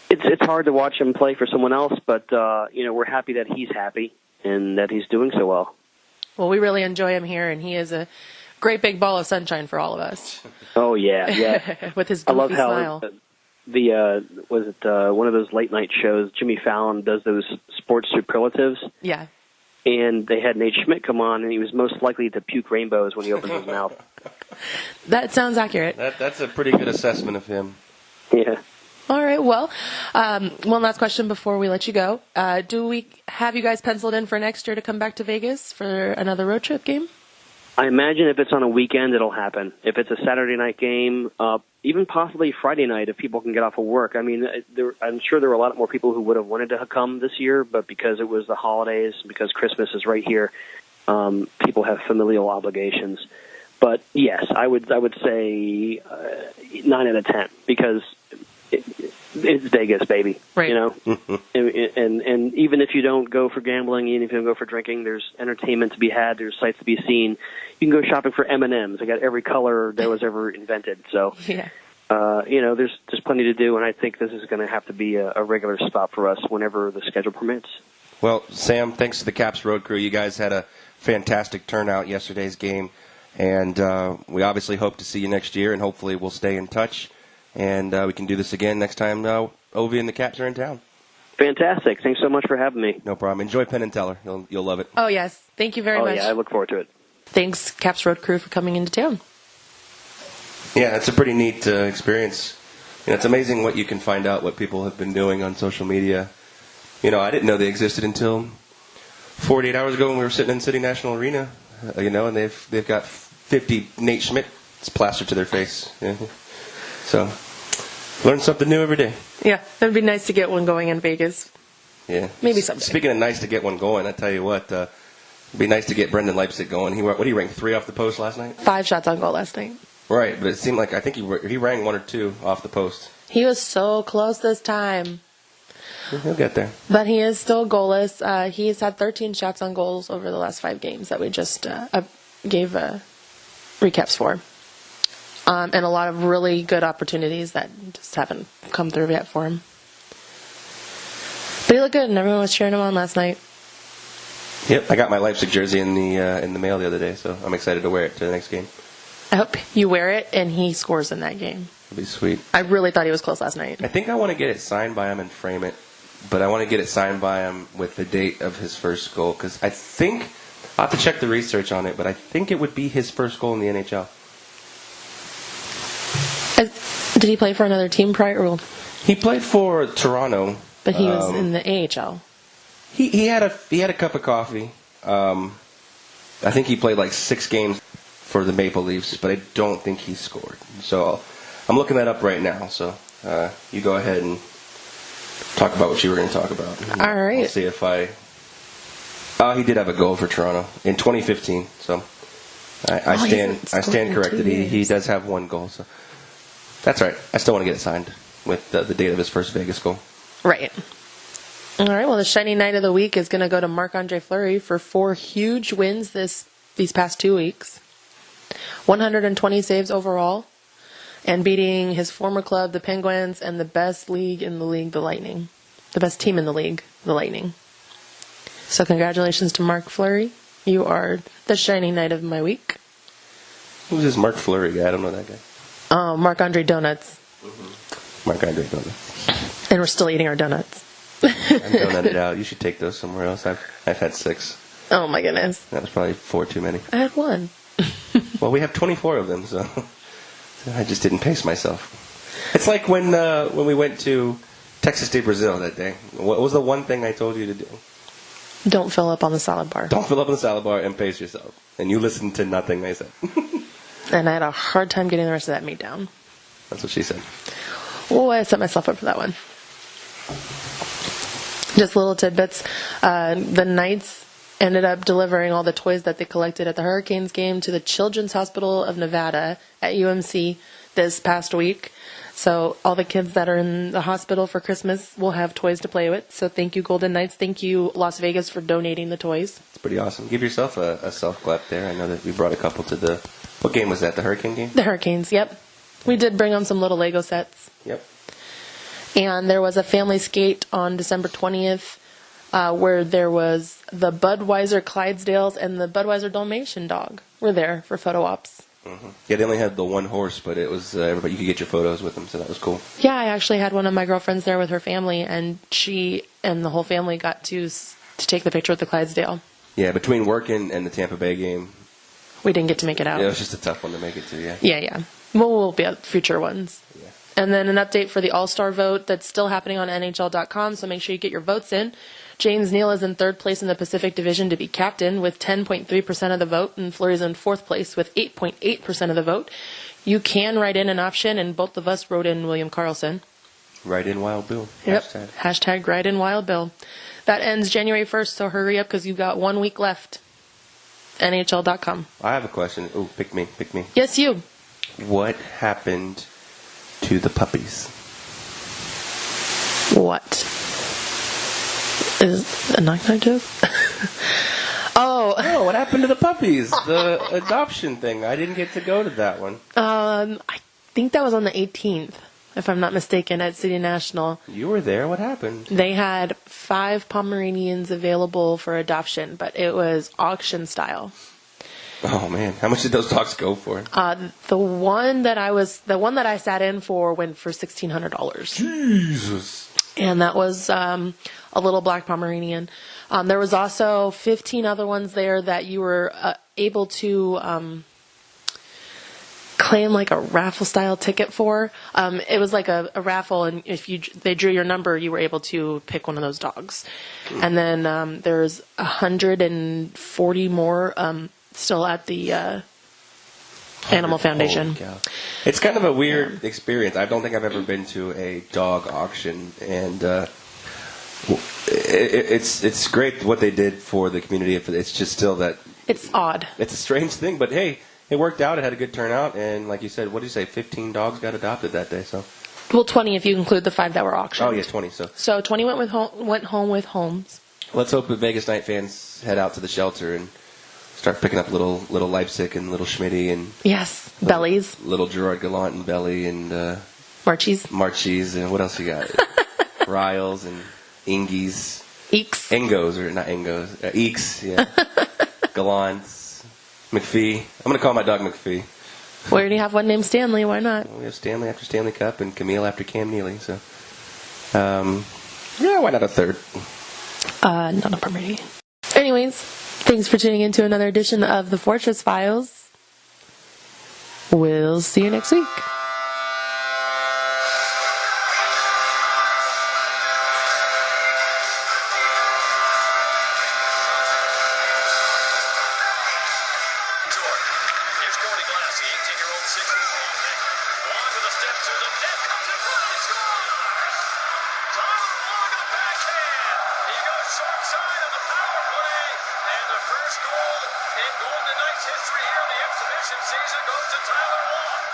Speaker 5: it's hard to watch him play for someone else, but we're happy that he's happy. and that he's doing so well.
Speaker 3: Well, we really enjoy him here, and he is a great big ball of sunshine for all of us.
Speaker 5: Oh yeah.
Speaker 3: With his
Speaker 5: I
Speaker 3: goofy
Speaker 5: love how
Speaker 3: smile.
Speaker 5: one of those late night shows, Jimmy Fallon does those sports superlatives,
Speaker 3: Yeah.
Speaker 5: and they had Nate Schmidt come on, and he was most likely to puke rainbows when he opens his mouth.
Speaker 3: That sounds accurate.
Speaker 4: That's a pretty good assessment of him.
Speaker 5: Yeah.
Speaker 3: All right. Well, one last question before we let you go. Do we have you guys penciled in for next year to come back to Vegas for another road trip game?
Speaker 5: I imagine if it's on a weekend, it'll happen. If it's a Saturday night game, even possibly Friday night if people can get off of work. I mean, I'm sure there were a lot more people who would have wanted to come this year, but because it was the holidays, because Christmas is right here, people have familial obligations. But yes, I would say 9 out of 10 because it's Vegas, baby.
Speaker 3: Right.
Speaker 5: You know, and even if you don't go for gambling, even if you don't go for drinking, there's entertainment to be had. There's sights to be seen. You can go shopping for M&Ms. They got every color that was ever invented. So,
Speaker 3: Yeah.
Speaker 5: you know, there's plenty to do, and I think this is going to have to be a regular stop for us whenever the schedule permits.
Speaker 4: Well, Sam, thanks to the Caps Road Crew. You guys had a fantastic turnout yesterday's game, and we obviously hope to see you next year, and hopefully we'll stay in touch. And we can do this again next time Ovi and the Caps are in town.
Speaker 5: Fantastic. Thanks so much for having me.
Speaker 4: No problem. Enjoy Penn and Teller. You'll love it.
Speaker 3: Oh, yes. Thank you very much.
Speaker 5: Yeah, I look forward to it.
Speaker 3: Thanks, Caps Road Crew, for coming into town.
Speaker 4: Yeah, it's a pretty neat experience. You know, it's amazing what you can find out, what people have been doing on social media. You know, I didn't know they existed until 48 hours ago when we were sitting in City National Arena. You know, and they've got 50 Nate Schmidt's plastered to their face. Yeah. So, learn something new every day.
Speaker 3: Yeah, it would be nice to get one going in Vegas.
Speaker 4: Yeah.
Speaker 3: Maybe someday.
Speaker 4: Speaking of nice to get one going, I tell you what, it'd be nice to get Brendan Leipzig going. What did he rank 3 off the post last night?
Speaker 3: 5 shots on goal last night.
Speaker 4: Right, but it seemed like I think he rang 1 or 2 off the post.
Speaker 3: He was so close this time.
Speaker 4: He'll get there.
Speaker 3: But he is still goalless. He's had 13 shots on goals over the last 5 games that we just gave recaps for. And a lot of really good opportunities that just haven't come through yet for him. But he looked good, and everyone was cheering him on last night.
Speaker 4: Yep, I got my Leipzig jersey in the mail the other day, so I'm excited to wear it to the next game.
Speaker 3: I hope you wear it and he scores in that game.
Speaker 4: It'll be sweet.
Speaker 3: I really thought he was close last night.
Speaker 4: I think I want to get it signed by him and frame it, but I want to get it signed by him with the date of his first goal, because I think, I'll have to check the research on it, but I think it would be his first goal in the NHL.
Speaker 3: Did he play for another team prior?
Speaker 4: He played for Toronto.
Speaker 3: But he was in the AHL.
Speaker 4: He had a cup of coffee. I think he played like 6 games for the Maple Leafs, but I don't think he scored. So I'm looking that up right now. So you go ahead and talk about what you were going to talk about.
Speaker 3: All right.
Speaker 4: I'll see if I. He did have a goal for Toronto in 2015. So I stand corrected. He does have 1 goal. So that's right. I still want to get it signed with the date of his first Vegas goal.
Speaker 3: Right. All right. Well, the shining night of the week is going to go to Marc-Andre Fleury for 4 huge wins these past 2 weeks. 120 saves overall, and beating his former club, the Penguins, and the best league in the league, the Lightning. The best team in the league, the Lightning. So congratulations to Marc Fleury. You are the shining night of my week.
Speaker 4: Who's this Marc Fleury guy? I don't know that guy.
Speaker 3: Oh, Marc-Andre Donuts.
Speaker 4: Mm-hmm. Marc-Andre Donuts.
Speaker 3: And we're still eating our donuts.
Speaker 4: I'm donutted out. You should take those somewhere else. I've had 6.
Speaker 3: Oh my goodness.
Speaker 4: That was probably 4 too many.
Speaker 3: I had 1.
Speaker 4: Well, we have 24 of them, so I just didn't pace myself. It's like when we went to Texas de Brazil that day. What was the one thing I told you to do?
Speaker 3: Don't fill up on the salad bar.
Speaker 4: Don't fill up on the salad bar and pace yourself. And you listened to nothing I said.
Speaker 3: And I had a hard time getting the rest of that meat down.
Speaker 4: That's what she said.
Speaker 3: Oh, I set myself up for that one. Just little tidbits. The Knights ended up delivering all the toys that they collected at the Hurricanes game to the Children's Hospital of Nevada at UMC this past week. So all the kids that are in the hospital for Christmas will have toys to play with. So thank you, Golden Knights. Thank you, Las Vegas, for donating the toys.
Speaker 4: It's pretty awesome. Give yourself a self-clap there. I know that we brought a couple to the... What game was that, the Hurricane game?
Speaker 3: The Hurricanes, yep. We did bring them some little Lego sets.
Speaker 4: Yep.
Speaker 3: And there was a family skate on December 20th where there was the Budweiser Clydesdales and the Budweiser Dalmatian dog were there for photo ops.
Speaker 4: Mm-hmm. Yeah, they only had the one horse, but it was everybody. You could get your photos with them, so that was cool.
Speaker 3: Yeah, I actually had one of my girlfriends there with her family, and she and the whole family got to take the picture with the Clydesdale.
Speaker 4: Yeah, between working and the Tampa Bay game,
Speaker 3: we didn't get to make it out.
Speaker 4: Yeah, it was just a tough one to make it to. Yeah.
Speaker 3: Yeah. Well, we'll be at future ones.
Speaker 4: Yeah.
Speaker 3: And then an update for the All-Star vote that's still happening on NHL.com, so make sure you get your votes in. James Neal is in third place in the Pacific Division to be captain with 10.3% of the vote, and Fleury's in fourth place with 8.8% of the vote. You can write in an option, and both of us wrote in William Karlsson.
Speaker 4: Write in Wild Bill.
Speaker 3: Yep.
Speaker 4: Hashtag
Speaker 3: Write in Wild Bill. That ends January 1st, so hurry up because you've got 1 week left. NHL.com.
Speaker 4: I have a question. Oh, pick me.
Speaker 3: Yes, you.
Speaker 4: What happened to the puppies?
Speaker 3: What? Is it a knock-knock joke? Oh.
Speaker 4: No, what happened to the puppies? The adoption thing. I didn't get to go to that one.
Speaker 3: I think that was on the 18th, if I'm not mistaken, at City National.
Speaker 4: You were there. What happened?
Speaker 3: They had 5 Pomeranians available for adoption, but it was auction style.
Speaker 4: Oh man, how much did those dogs go for?
Speaker 3: The one that I sat in for went for $1,600.
Speaker 4: Jesus.
Speaker 3: And that was a little black Pomeranian. There was also 15 other ones there that you were able to claim like a raffle style ticket for. It was like a raffle, and if they drew your number, you were able to pick one of those dogs. And then there's 140 more still at the Animal Foundation.
Speaker 4: It's kind of a weird experience. I don't think I've ever been to a dog auction, and it's great what they did for the community. It's just still that
Speaker 3: it's odd.
Speaker 4: It's a strange thing, but hey, it worked out. It had a good turnout, and like you said, what did you say? 15 dogs got adopted that day. So,
Speaker 3: well, 20 if you include the 5 that were auctioned.
Speaker 4: Oh yes, 20.
Speaker 3: So 20 went home with homes.
Speaker 4: Let's hope the Vegas Knight fans head out to the shelter and start picking up little Leipzig and little Schmitty and
Speaker 3: Bellies,
Speaker 4: little Gerard Gallant and Belly and Marchies and what else you got? Riles and Ingies, Engos or not Engos, Eeks, yeah, Gallants, McPhee. I'm gonna call my dog McPhee.
Speaker 3: We already have one named Stanley. Why not?
Speaker 4: Well, we have Stanley after Stanley Cup and Camille after Cam Neely. So, yeah, why not a third?
Speaker 3: Not a Pomeranian. Anyways. Thanks for tuning in to another edition of the Fortress Files. We'll see you next week.
Speaker 6: Here's Cody Glass, the 18-year-old 6'4" Long with a step to the net, comes in front, he scores! Tyler Long, a backhand! He goes short side on the power play, and the first goal in Golden Knights history here in the exhibition season goes to Tyler Long.